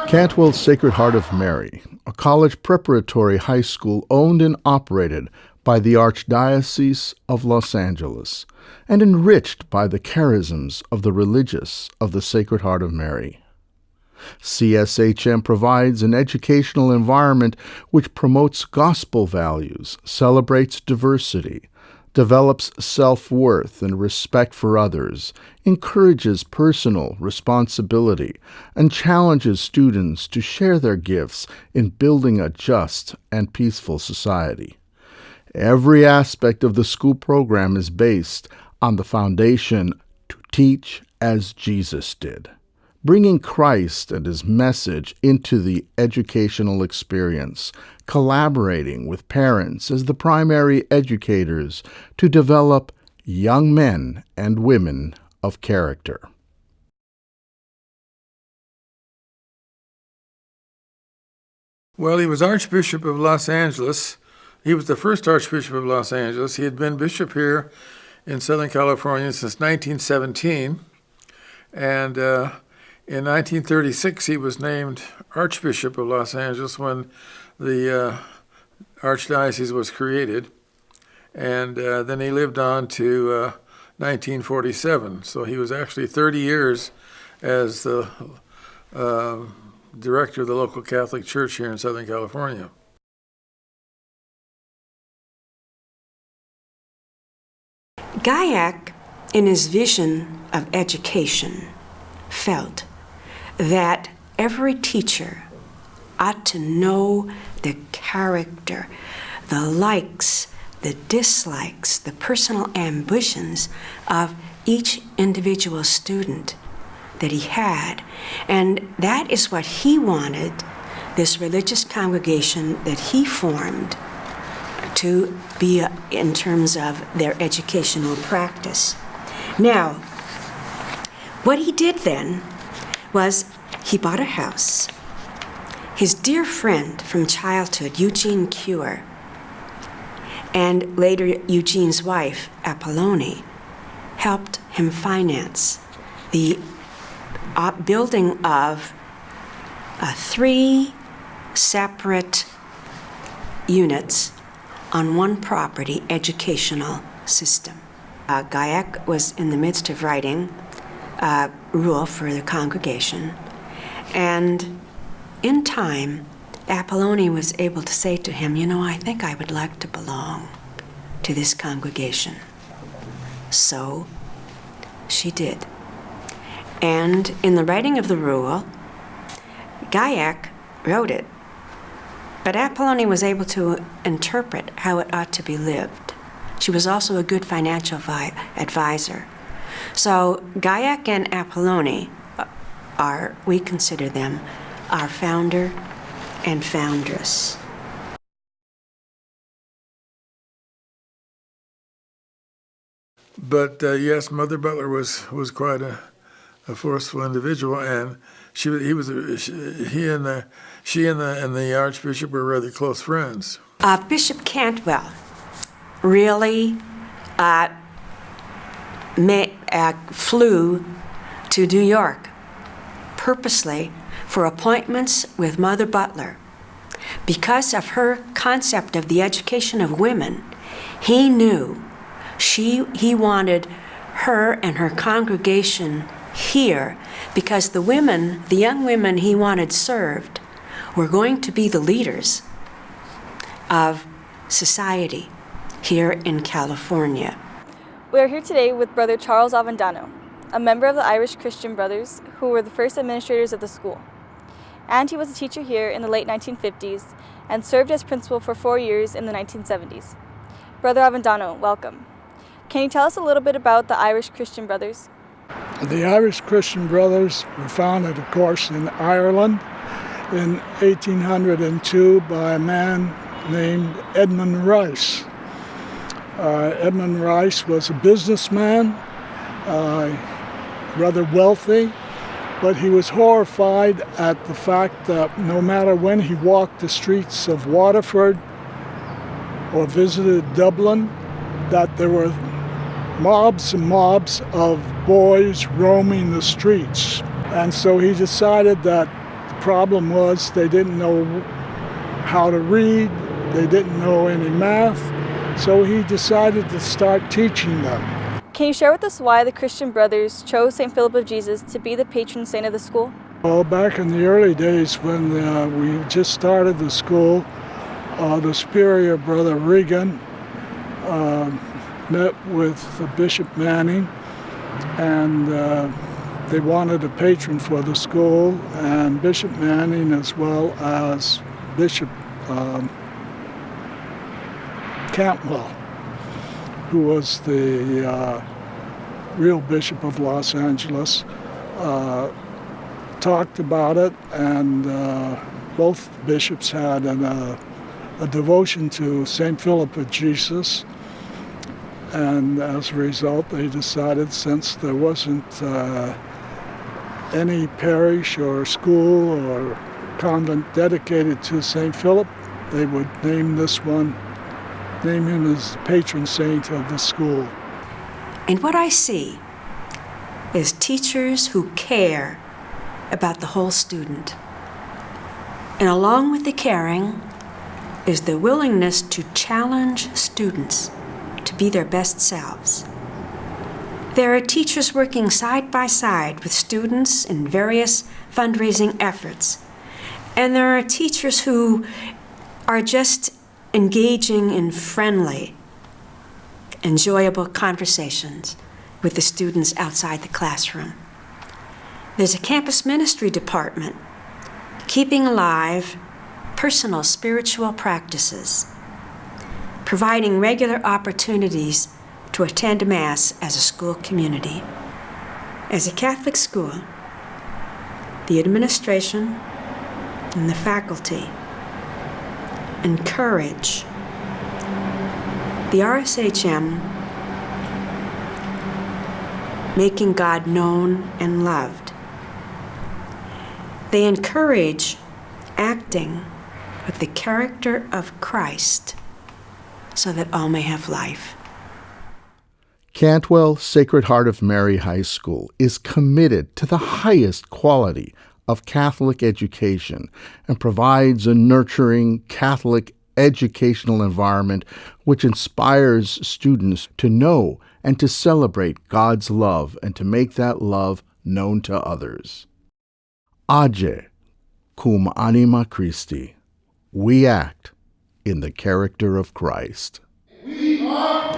Cantwell's Sacred Heart of Mary, a college preparatory high school owned and operated by the Archdiocese of Los Angeles and enriched by the charisms of the religious of the Sacred Heart of Mary. CSHM provides an educational environment which promotes gospel values, celebrates diversity, develops self-worth and respect for others, encourages personal responsibility, and challenges students to share their gifts in building a just and peaceful society. Every aspect of the school program is based on the foundation to teach as Jesus did, bringing Christ and his message into the educational experience, collaborating with parents as the primary educators to develop young men and women of character. Well, he was Archbishop of Los Angeles. He was the first Archbishop of Los Angeles. He had been bishop here in Southern California since 1917, and in 1936, he was named Archbishop of Los Angeles when the Archdiocese was created, and then he lived on to 1947. So he was actually 30 years as the director of the local Catholic Church here in Southern California. Gajak, in his vision of education, felt that every teacher ought to know the character, the likes, the dislikes, the personal ambitions of each individual student that he had. And that is what he wanted this religious congregation that he formed to be in terms of their educational practice. Now, what he did then was he bought a house. His dear friend from childhood, Eugene Cure, and later Eugene's wife, Apollone, helped him finance the building of 3 separate units on one property educational system. Gajak was in the midst of writing a rule for the congregation, and in time, Apollone was able to say to him, I think I would like to belong to this congregation. So she did. And in the writing of the rule, Gajak wrote it, but Apollone was able to interpret how it ought to be lived. She was also a good financial advisor. So Gajak and Apollone we consider them our founder and foundress. But yes, Mother Butler was quite a forceful individual, and she and the Archbishop were rather close friends. Bishop Cantwell really flew to New York purposely for appointments with Mother Butler. Because of her concept of the education of women, he knew he wanted her and her congregation here because the young women he wanted served were going to be the leaders of society here in California. We are here today with Brother Charles Avendano, a member of the Irish Christian Brothers who were the first administrators of the school. And he was a teacher here in the late 1950s and served as principal for 4 years in the 1970s. Brother Avendano, welcome. Can you tell us a little bit about the Irish Christian Brothers? The Irish Christian Brothers were founded, of course, in Ireland in 1802 by a man named Edmund Rice. Edmund Rice was a businessman, rather wealthy, but he was horrified at the fact that no matter when he walked the streets of Waterford or visited Dublin, that there were mobs and mobs of boys roaming the streets. And so he decided that the problem was they didn't know how to read, they didn't know any math, so he decided to start teaching them. Can you share with us why the Christian Brothers chose St. Philip of Jesus to be the patron saint of the school? Well, back in the early days when we just started the school, the superior, Brother Regan, met with Bishop Manning, and they wanted a patron for the school, and Bishop Manning, as well as Bishop Cantwell, who was the real Bishop of Los Angeles, talked about it, and both bishops had a devotion to St. Philip of Jesus. And as a result, they decided, since there wasn't any parish or school or convent dedicated to St. Philip, they would name him as patron saint of the school. And what I see is teachers who care about the whole student. And along with the caring is the willingness to challenge students to be their best selves. There are teachers working side by side with students in various fundraising efforts. And there are teachers who are just engaging in friendly, enjoyable conversations with the students outside the classroom. There's a campus ministry department keeping alive personal spiritual practices, providing regular opportunities to attend Mass as a school community. As a Catholic school, the administration and the faculty encourage the RSHM making God known and loved. They encourage acting with the character of Christ so that all may have life. Cantwell Sacred Heart of Mary High School is committed to the highest quality of Catholic education and provides a nurturing Catholic educational environment which inspires students to know and to celebrate God's love and to make that love known to others. Age cum anima Christi, we act in the character of Christ. We are